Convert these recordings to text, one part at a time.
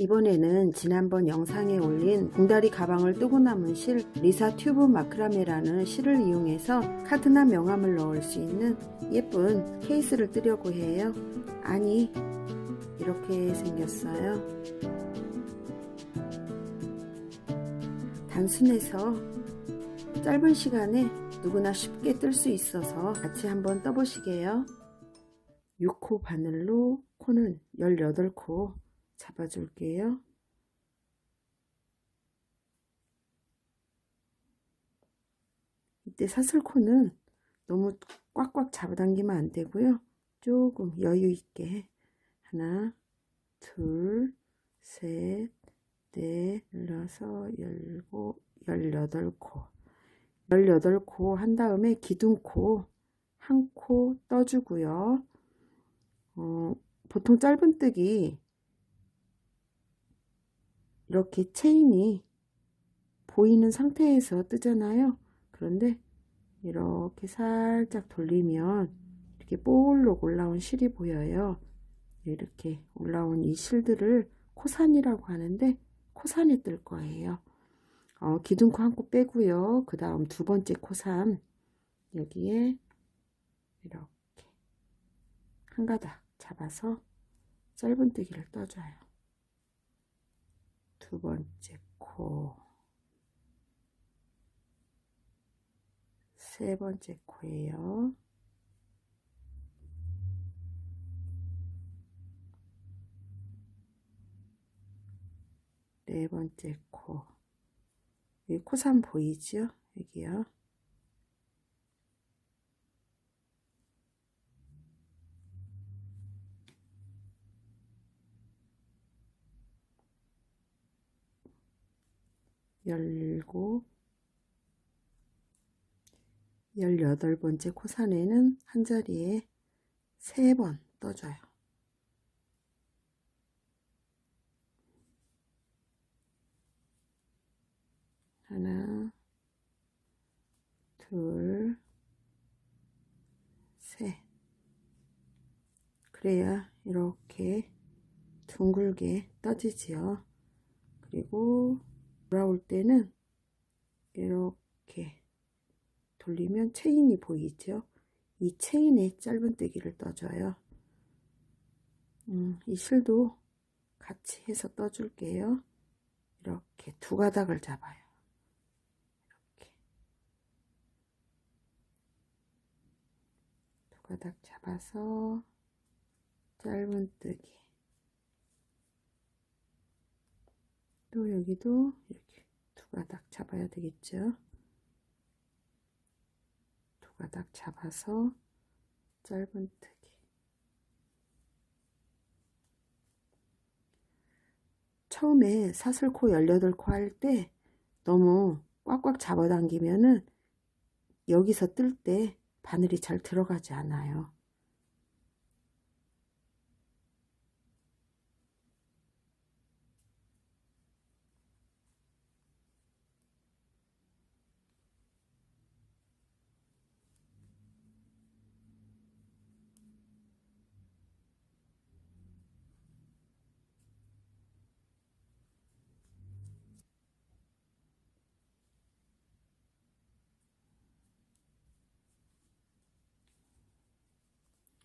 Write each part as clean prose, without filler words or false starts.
이번에는 지난번 영상에 올린 봉다리 가방을 뜨고 남은 실 리사 튜브 마크라메라는 실을 이용해서 카드나 명함을 넣을 수 있는 예쁜 케이스를 뜨려고 해요. 아니, 이렇게 생겼어요. 단순해서 짧은 시간에 누구나 쉽게 뜰 수 있어서 같이 한번 떠보시게요. 6코 바늘로 코는 18코 잡아줄게요. 이때 사슬코는 너무 꽉꽉 잡아당기면 안 되고요. 조금 여유 있게 하나, 둘, 셋, 넷, 눌러서 18코 18코 한 다음에 기둥코 한 코 떠주고요. 보통 짧은뜨기 이렇게 체인이 보이는 상태에서 뜨잖아요. 그런데 이렇게 살짝 돌리면 이렇게 볼록 올라온 실이 보여요. 이렇게 올라온 이 실들을 코산이라고 하는데 코산에 뜰 거예요. 기둥코 한 코 빼고요. 그 다음 두 번째 코산 여기에 이렇게 한 가닥 잡아서 짧은뜨기를 떠줘요. 두 번째 코, 세 번째 코예요. 네 번째 코. 여기 코산 보이죠? 여기요. 열고 18번째 코산에는 한 자리에 3번 떠줘요. 하나, 둘, 셋. 그래야 이렇게 둥글게 떠지지요. 그리고 돌아올 때는 이렇게 돌리면 체인이 보이죠? 이 체인에 짧은뜨기를 떠줘요. 이 실도 같이 해서 떠줄게요. 이렇게 두 가닥을 잡아요. 이렇게 두 가닥 잡아서 짧은뜨기. 또 여기도 이렇게 두 가닥 잡아야 되겠죠? 두 가닥 잡아서 짧은뜨기. 처음에 사슬코 18코 할 때 너무 꽉꽉 잡아당기면은 여기서 뜰 때 바늘이 잘 들어가지 않아요.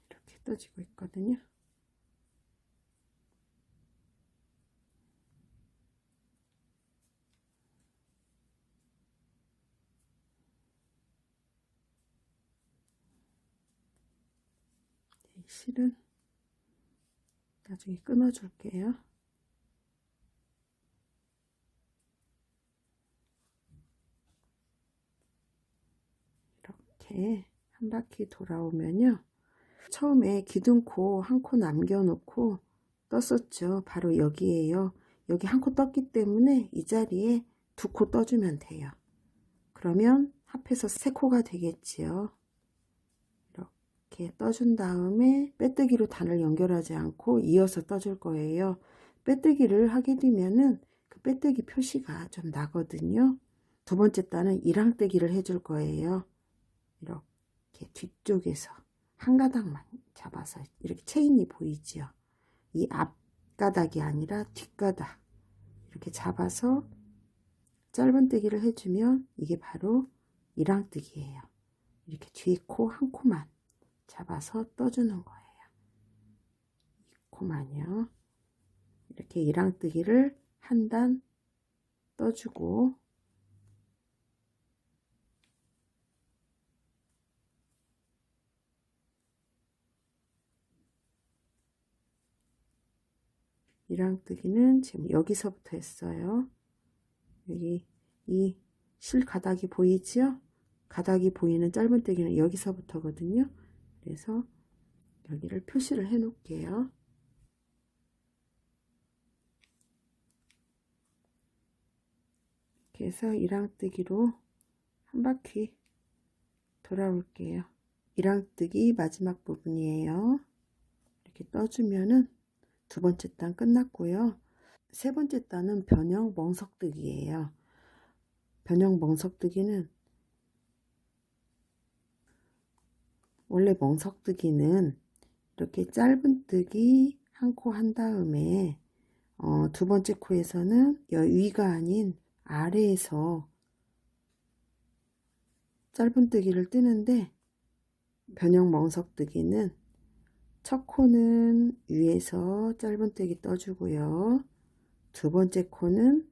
이렇게 떠지고 있거든요. 이 실은 나중에 끊어 줄게요. 이렇게 한 바퀴 돌아오면요. 처음에 기둥코 한 코 남겨놓고 떴었죠. 바로 여기에요. 여기 한 코 떴기 때문에 이 자리에 두 코 떠주면 돼요. 그러면 합해서 3코가 되겠지요. 이렇게 떠준 다음에 빼뜨기로 단을 연결하지 않고 이어서 떠줄 거예요. 빼뜨기를 하게 되면은 그 빼뜨기 표시가 좀 나거든요. 두 번째 단은 일항뜨기를 해줄 거예요. 이렇게 뒤쪽에서 한 가닥만 잡아서 이렇게 체인이 보이지요. 이 앞 앞가닥이 아니라 뒷가닥 이렇게 잡아서 짧은뜨기를 해주면 이게 바로 이랑뜨기예요. 이렇게 뒤에 코 한 코만 잡아서 떠주는 거예요. 이 코만요. 이렇게 이랑뜨기를 한 단 떠주고 이랑뜨기는 지금 여기서부터 했어요. 여기 이 실 가닥이 보이지요? 가닥이 보이는 짧은뜨기는 여기서부터거든요. 그래서 여기를 표시를 해 놓을게요. 이렇게 해서 이랑뜨기로 한 바퀴 돌아올게요. 이랑뜨기 마지막 부분이에요. 이렇게 떠주면은 두 번째 단 끝났고요. 세 번째 단은 변형 멍석뜨기예요. 변형 멍석뜨기는 원래 멍석뜨기는 이렇게 짧은뜨기 한 코 한 다음에 두 번째 코에서는 위가 아닌 아래에서 짧은뜨기를 뜨는데 변형 멍석뜨기는 첫 코는 위에서 짧은뜨기 떠주고요. 두 번째 코는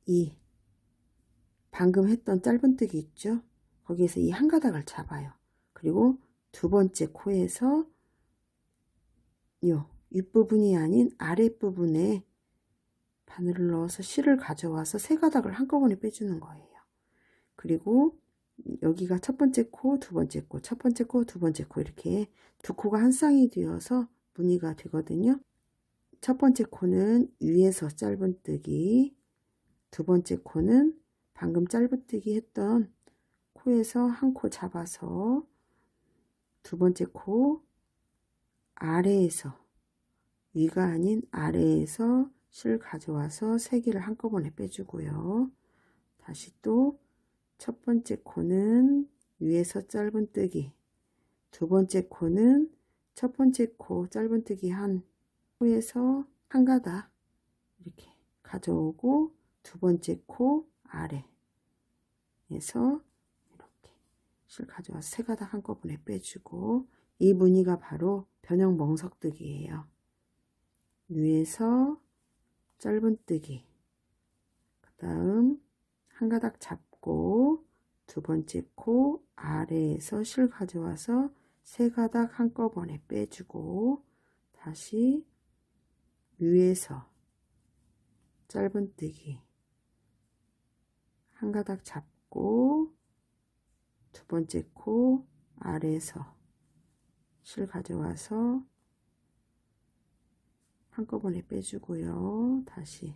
이 방금 했던 짧은뜨기 있죠? 거기에서 이 한 가닥을 잡아요. 그리고 두 번째 코에서 요 윗부분이 아닌 아랫부분에 바늘을 넣어서 실을 가져와서 세 가닥을 한꺼번에 빼주는 거예요. 그리고 여기가 첫 번째 코, 두 번째 코, 첫 번째 코, 두 번째 코 이렇게 두 코가 한 쌍이 되어서 무늬가 되거든요. 첫 번째 코는 위에서 짧은뜨기, 두 번째 코는 방금 짧은뜨기 했던 코에서 한 코 잡아서 두 번째 코 아래에서 위가 아닌 아래에서 실 가져와서 세 개를 한꺼번에 빼주고요. 다시 또 첫 번째 코는 위에서 짧은뜨기, 두 번째 코는 첫 번째 코 짧은뜨기 한 코에서 한 가닥 이렇게 가져오고 두 번째 코 아래에서 이렇게 실 가져와서 세 가닥 한꺼번에 빼주고 이 무늬가 바로 변형 멍석뜨기예요. 위에서 짧은뜨기, 그 다음 한 가닥 잡고 두 번째 코 아래에서 실 가져와서 세 가닥 한꺼번에 빼주고 다시 위에서 짧은뜨기 한 가닥 잡고 두 번째 코 아래에서 실 가져와서 한꺼번에 빼주고요. 다시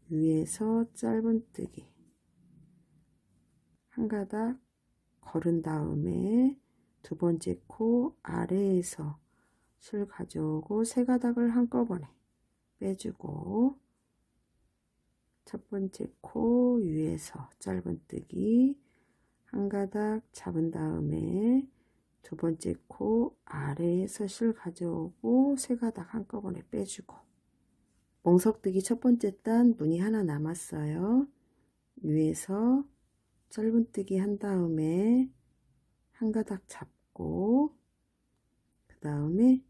위에서 짧은뜨기 한 가닥 걸은 다음에 두 번째 코 아래에서 실 가져오고 세 가닥을 한꺼번에 빼주고 첫 번째 코 위에서 짧은뜨기 한 가닥 잡은 다음에 두 번째 코 아래에서 실 가져오고 세 가닥 한꺼번에 빼주고 멍석뜨기 첫 번째 단 무늬 하나 남았어요. 위에서 짧은뜨기 한 다음에 한 가닥 잡고 그 다음에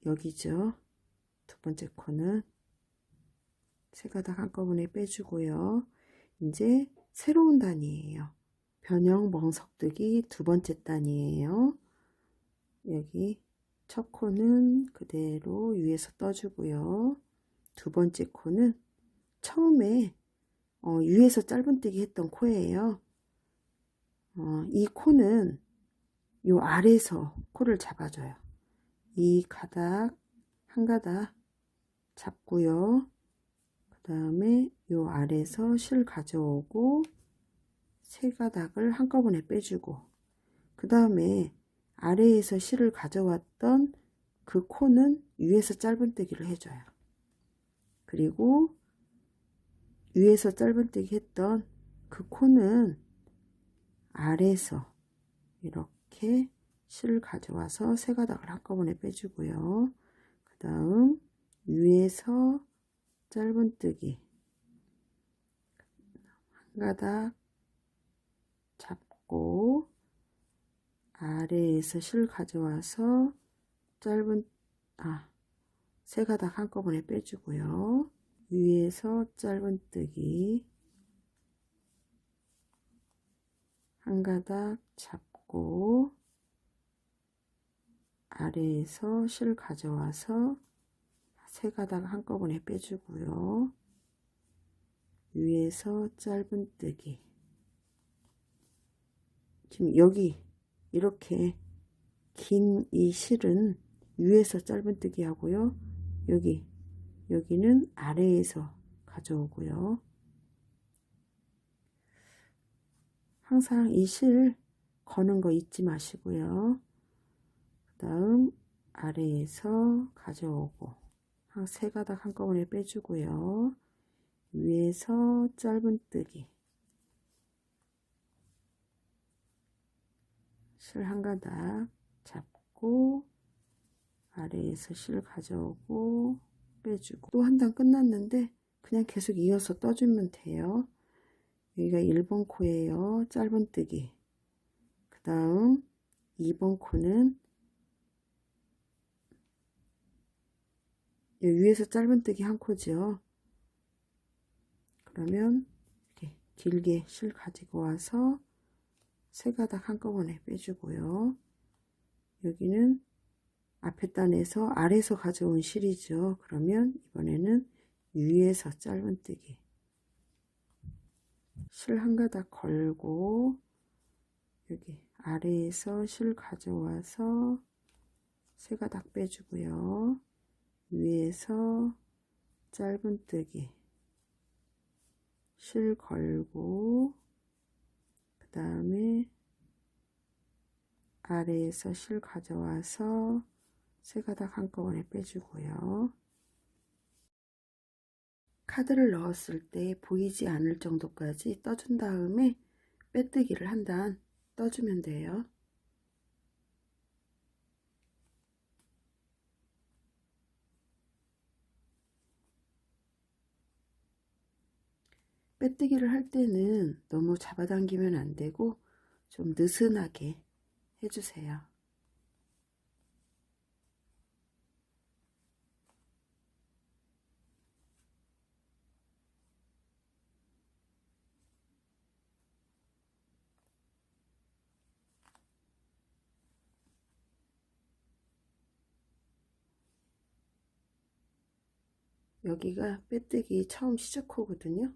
여기죠. 두 번째 코는 세 가닥 한꺼번에 빼주고요. 이제 새로운 단이에요. 변형 멍석뜨기 두 번째 단이에요. 여기 첫 코는 그대로 위에서 떠주고요. 두 번째 코는 처음에 위에서 짧은뜨기 했던 코예요. 이 코는 요 아래에서 코를 잡아줘요. 이 가닥 한 가닥 잡고요. 그 다음에 요 아래에서 실 가져오고 세 가닥을 한꺼번에 빼주고 그 다음에 아래에서 실을 가져왔던 그 코는 위에서 짧은뜨기를 해줘요. 그리고 위에서 짧은뜨기 했던 그 코는 아래에서 이렇게 실을 가져와서 세 가닥을 한꺼번에 빼주고요. 그 다음 위에서 짧은뜨기 한 가닥 잡고 아래에서 실 가져와서 세 가닥 한꺼번에 빼주고요. 위에서 짧은뜨기 한 가닥 잡고 아래에서 실 가져와서 세 가닥 한꺼번에 빼주고요. 위에서 짧은뜨기 지금 여기 이렇게 긴 이 실은 위에서 짧은뜨기 하고요. 여기는 아래에서 가져오고요. 항상 이 실 거는 거 잊지 마시고요. 그 다음 아래에서 가져오고 한 세 가닥 한꺼번에 빼주고요. 위에서 짧은뜨기 실 한 가닥 잡고 아래에서 실 가져오고 빼주고 또 한 단 끝났는데 그냥 계속 이어서 떠주면 돼요. 여기가 1번 코예요. 짧은뜨기 그 다음 2번 코는 위에서 짧은뜨기 한 코죠. 그러면 이렇게 길게 실 가지고 와서 세 가닥 한꺼번에 빼주고요. 여기는 앞에 단에서 아래에서 가져온 실이죠. 그러면 이번에는 위에서 짧은뜨기 실 한 가닥 걸고 여기 아래에서 실 가져와서 세 가닥 빼주고요. 위에서 짧은뜨기 실 걸고 그 다음에 아래에서 실 가져와서 세 가닥 한꺼번에 빼주고요. 카드를 넣었을 때 보이지 않을 정도까지 떠준 다음에 빼뜨기를 한 단 떠주면 돼요. 빼뜨기를 할 때는 너무 잡아당기면 안 되고 좀 느슨하게 해주세요. 여기가 빼뜨기 처음 시작 코거든요.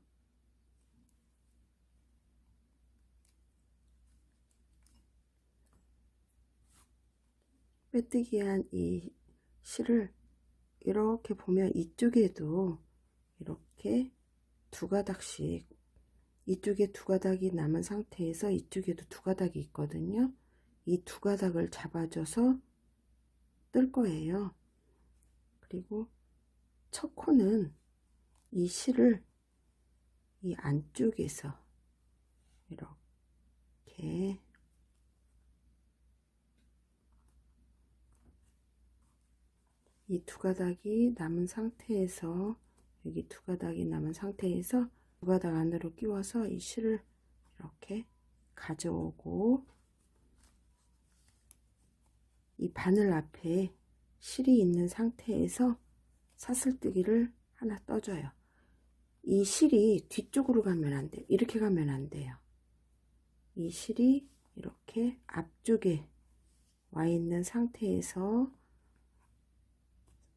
빼뜨기한 이 실을 이렇게 보면 이쪽에도 이렇게 두 가닥씩 이쪽에 두 가닥이 남은 상태에서 이쪽에도 두 가닥이 있거든요. 이 두 가닥을 잡아줘서 뜰 거예요. 그리고 첫 코는 이 실을 이 안쪽에서 이렇게 이 두 가닥이 남은 상태에서 여기 두 가닥이 남은 상태에서 두 가닥 안으로 끼워서 이 실을 이렇게 가져오고 이 바늘 앞에 실이 있는 상태에서 사슬뜨기를 하나 떠줘요. 이 실이 뒤쪽으로 가면 안 돼요. 이렇게 가면 안 돼요. 이 실이 이렇게 앞쪽에 와 있는 상태에서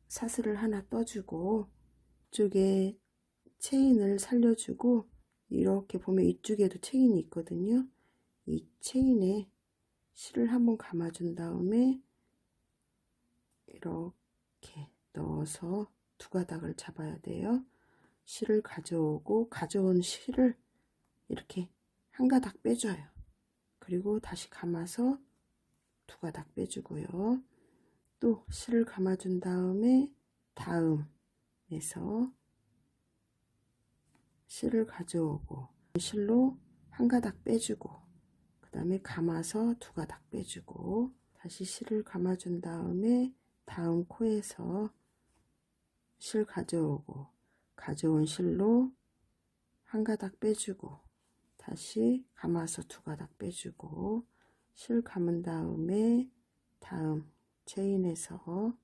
사슬을 하나 떠주고 이쪽에 체인을 살려주고 이렇게 보면 이쪽에도 체인이 있거든요. 이 체인에 실을 한번 감아준 다음에 이렇게 넣어서 두 가닥을 잡아야 돼요. 실을 가져오고 가져온 실을 이렇게 한 가닥 빼줘요. 그리고 다시 감아서 두 가닥 빼주고요. 또 실을 감아준 다음에 다음에서 실을 가져오고 실로 한 가닥 빼주고 그 다음에 감아서 두 가닥 빼주고 다시 실을 감아준 다음에 다음 코에서 실 가져오고 가져온 실로 한 가닥 빼주고 다시 감아서 두 가닥 빼주고 실 감은 다음에 다음 체인에서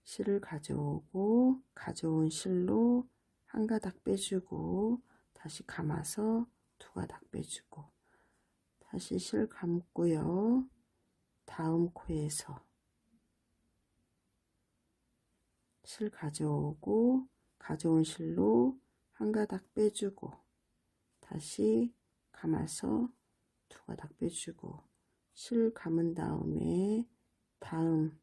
실을 가져오고 가져온 실로 한 가닥 빼주고 다시 감아서 두 가닥 빼주고 다시 실 감고요. 다음 코에서 실 가져오고 가져온 실로 한 가닥 빼주고 다시 감아서 두 가닥 빼주고 실 감은 다음에 다음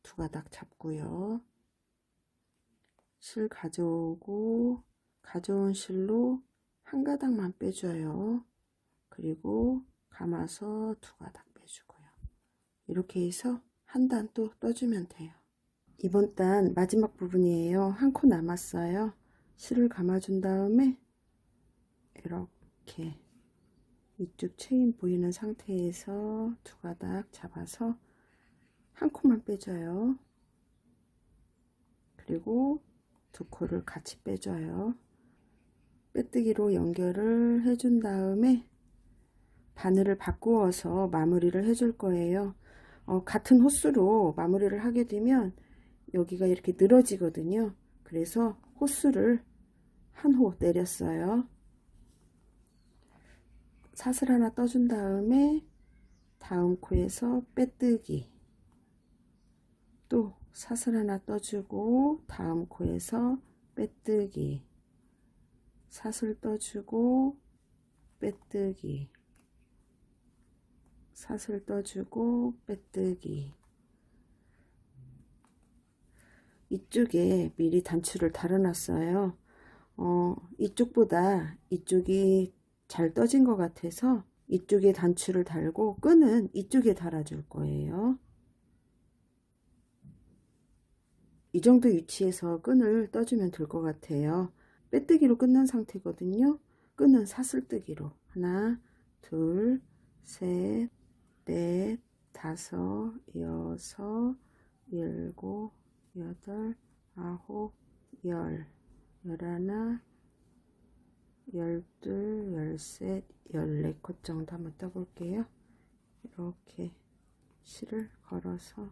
두 가닥 잡고요. 실 가져오고 가져온 실로 한 가닥만 빼줘요. 그리고 감아서 두 가닥 빼주고요. 이렇게 해서 한 단 또 떠주면 돼요. 이번 단 마지막 부분이에요. 한 코 남았어요. 실을 감아준 다음에 이렇게 이쪽 체인 보이는 상태에서 두 가닥 잡아서 한 코만 빼줘요. 그리고 두 코를 같이 빼줘요. 빼뜨기로 연결을 해준 다음에 바늘을 바꾸어서 마무리를 해줄 거예요. 같은 호수로 마무리를 하게 되면 여기가 이렇게 늘어지거든요. 그래서 호수를 한 호 내렸어요. 사슬 하나 떠준 다음에 다음 코에서 빼뜨기, 또 사슬 하나 떠주고 다음 코에서 빼뜨기, 사슬 떠주고 빼뜨기, 사슬 떠주고 빼뜨기. 이쪽에 미리 단추를 달아놨어요. 이쪽보다 이쪽이 잘 떠진 것 같아서 이쪽에 단추를 달고 끈은 이쪽에 달아줄 거예요. 이 정도 위치에서 끈을 떠주면 될 것 같아요. 빼뜨기로 끝난 상태거든요. 끈은 사슬뜨기로 하나, 둘, 셋, 넷, 다섯, 여섯, 일곱, 여덟, 아홉, 열, 열하나, 열둘, 열셋, 열네 코 정도 한번 떠볼게요. 이렇게 실을 걸어서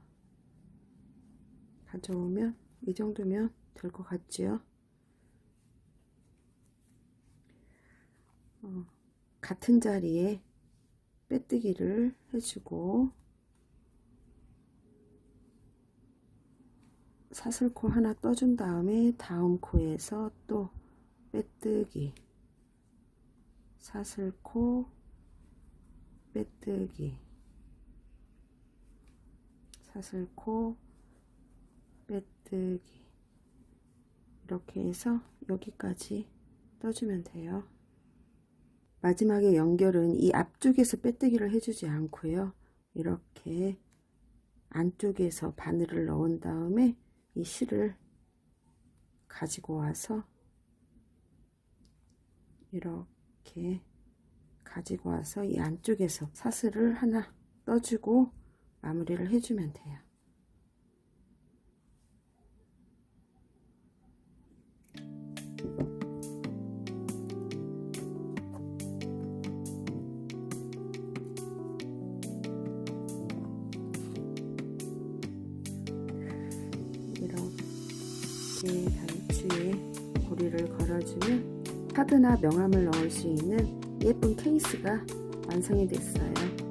가져오면 이 정도면 될 것 같지요? 같은 자리에 빼뜨기를 해주고 사슬코 하나 떠준 다음에 다음 코에서 또 빼뜨기, 사슬코, 빼뜨기, 사슬코, 빼뜨기. 이렇게 해서 여기까지 떠주면 돼요. 마지막에 연결은 이 앞쪽에서 빼뜨기를 해주지 않고요. 이렇게 안쪽에서 바늘을 넣은 다음에 이 실을 가지고 와서 이렇게 가지고 와서 이 안쪽에서 사슬을 하나 떠주고 마무리를 해주면 돼요. 이렇게 단추에 고리를 걸어주면 카드나 명함을 넣을 수 있는 예쁜 케이스가 완성이 됐어요.